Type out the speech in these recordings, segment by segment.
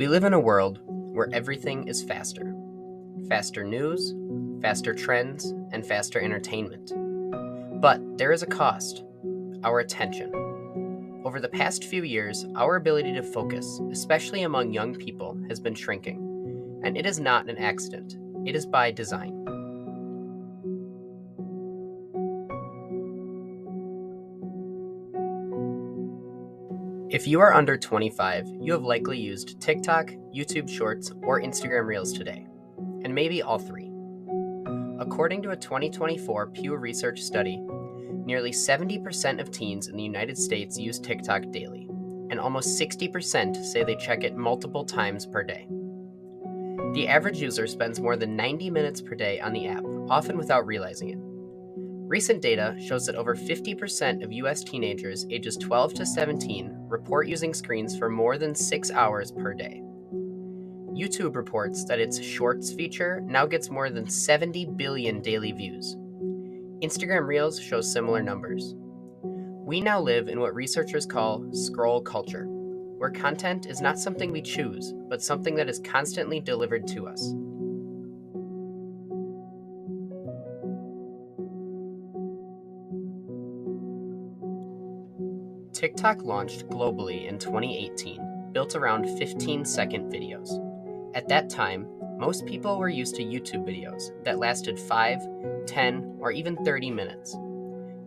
We live in a world where everything is faster. Faster news, faster trends, and faster entertainment. But there is a cost: our attention. Over the past few years, our ability to focus, especially among young people, has been shrinking. And it is not an accident, it is by design. If you are under 25, you have likely used TikTok, YouTube Shorts, or Instagram Reels today, and maybe all three. According to a 2024 Pew Research study, nearly 70% of teens in the United States use TikTok daily, and almost 60% say they check it multiple times per day. The average user spends more than 90 minutes per day on the app, often without realizing it. Recent data shows that over 50% of US teenagers ages 12 to 17 report using screens for more than 6 hours per day. YouTube reports that its Shorts feature now gets more than 70 billion daily views. Instagram Reels shows similar numbers. We now live in what researchers call scroll culture, where content is not something we choose, but something that is constantly delivered to us. TikTok launched globally in 2018, built around 15-second videos. At that time, most people were used to YouTube videos that lasted 5, 10, or even 30 minutes.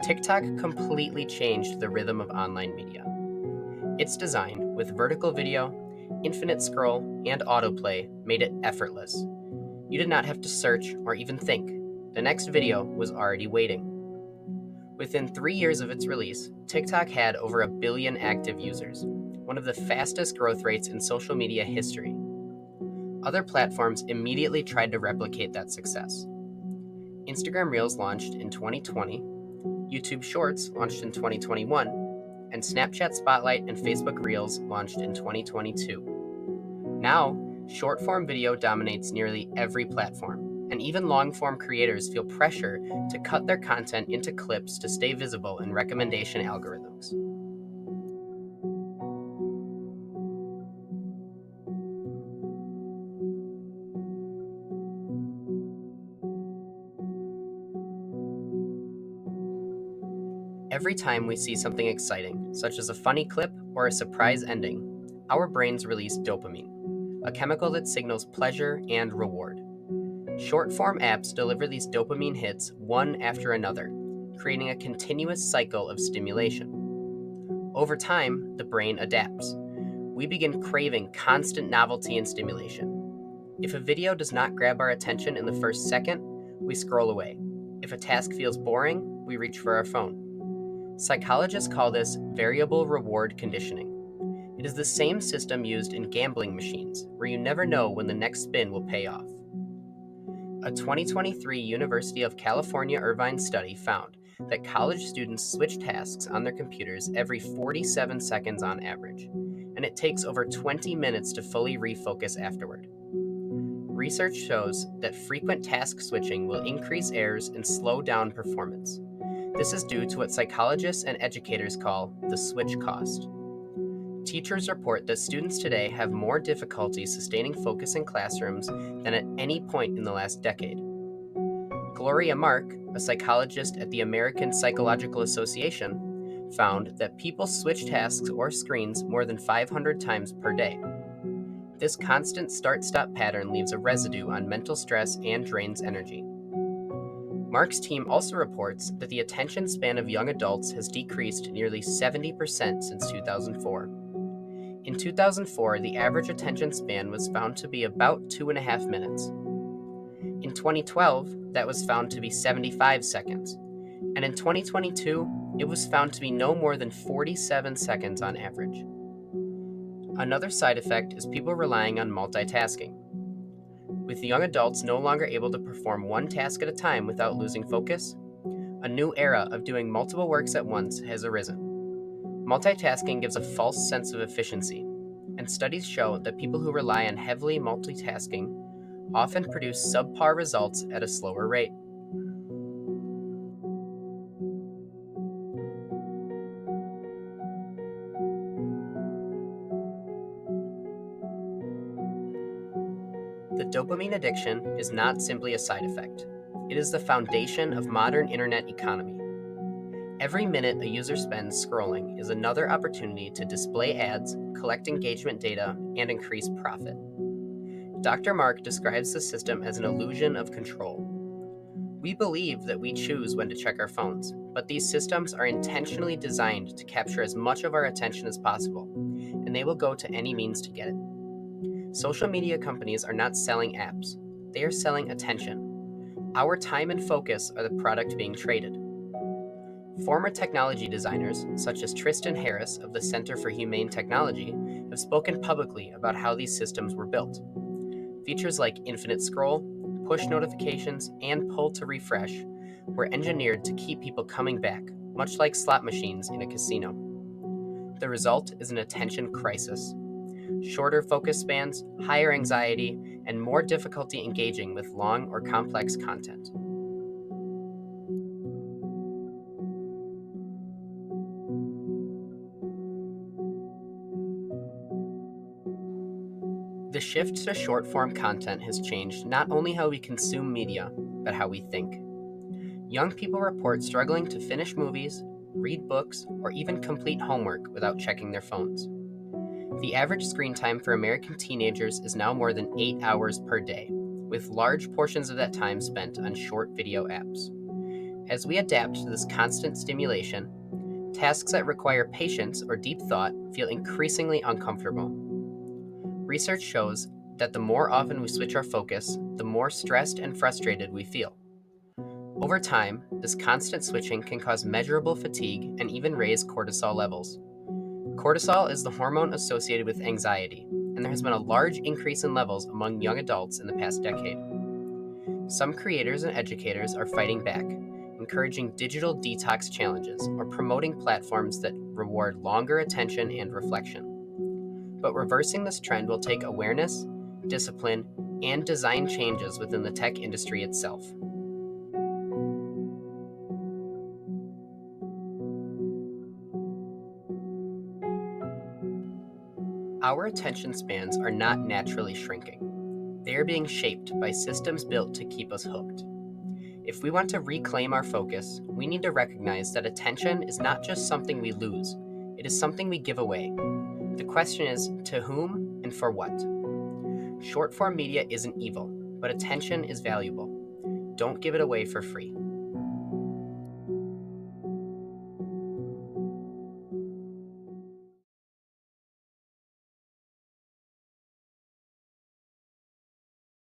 TikTok completely changed the rhythm of online media. Its design, with vertical video, infinite scroll, and autoplay, made it effortless. You did not have to search or even think. The next video was already waiting. Within 3 years of its release, TikTok had over 1 billion active users, one of the fastest growth rates in social media history. Other platforms immediately tried to replicate that success. Instagram Reels launched in 2020, YouTube Shorts launched in 2021, and Snapchat Spotlight and Facebook Reels launched in 2022. Now, short-form video dominates nearly every platform, and even long-form creators feel pressure to cut their content into clips to stay visible in recommendation algorithms. Every time we see something exciting, such as a funny clip or a surprise ending, our brains release dopamine, a chemical that signals pleasure and reward. Short-form apps deliver these dopamine hits one after another, creating a continuous cycle of stimulation. Over time, the brain adapts. We begin craving constant novelty and stimulation. If a video does not grab our attention in the first second, we scroll away. If a task feels boring, we reach for our phone. Psychologists call this variable reward conditioning. It is the same system used in gambling machines, where you never know when the next spin will pay off. A 2023 University of California Irvine study found that college students switch tasks on their computers every 47 seconds on average, and it takes over 20 minutes to fully refocus afterward. Research shows that frequent task switching will increase errors and slow down performance. This is due to what psychologists and educators call the switch cost. Teachers report that students today have more difficulty sustaining focus in classrooms than at any point in the last decade. Gloria Mark, a psychologist at the American Psychological Association, found that people switch tasks or screens more than 500 times per day. This constant start-stop pattern leaves a residue on mental stress and drains energy. Mark's team also reports that the attention span of young adults has decreased nearly 70% since 2004. In 2004, the average attention span was found to be about 2.5 minutes. In 2012, that was found to be 75 seconds. And in 2022, it was found to be no more than 47 seconds on average. Another side effect is people relying on multitasking. With young adults no longer able to perform one task at a time without losing focus, a new era of doing multiple works at once has arisen. Multitasking gives a false sense of efficiency, and studies show that people who rely on heavily multitasking often produce subpar results at a slower rate. Dopamine addiction is not simply a side effect. It is the foundation of modern internet economy. Every minute a user spends scrolling is another opportunity to display ads, collect engagement data, and increase profit. Dr. Mark describes the system as an illusion of control. We believe that we choose when to check our phones, but these systems are intentionally designed to capture as much of our attention as possible, and they will go to any means to get it. Social media companies are not selling apps, they are selling attention. Our time and focus are the product being traded. Former technology designers, such as Tristan Harris of the Center for Humane Technology, have spoken publicly about how these systems were built. Features like infinite scroll, push notifications, and pull to refresh were engineered to keep people coming back, much like slot machines in a casino. The result is an attention crisis. Shorter focus spans, higher anxiety, and more difficulty engaging with long or complex content. The shift to short form content has changed not only how we consume media, but how we think. Young people report struggling to finish movies, read books, or even complete homework without checking their phones. The average screen time for American teenagers is now more than 8 hours per day, with large portions of that time spent on short video apps. As we adapt to this constant stimulation, tasks that require patience or deep thought feel increasingly uncomfortable. Research shows that the more often we switch our focus, the more stressed and frustrated we feel. Over time, this constant switching can cause measurable fatigue and even raise cortisol levels. Cortisol is the hormone associated with anxiety, and there has been a large increase in levels among young adults in the past decade. Some creators and educators are fighting back, encouraging digital detox challenges or promoting platforms that reward longer attention and reflection. But reversing this trend will take awareness, discipline, and design changes within the tech industry itself. Our attention spans are not naturally shrinking. They are being shaped by systems built to keep us hooked. If we want to reclaim our focus, we need to recognize that attention is not just something we lose, it is something we give away. The question is, to whom and for what? Short form media isn't evil, but attention is valuable. Don't give it away for free.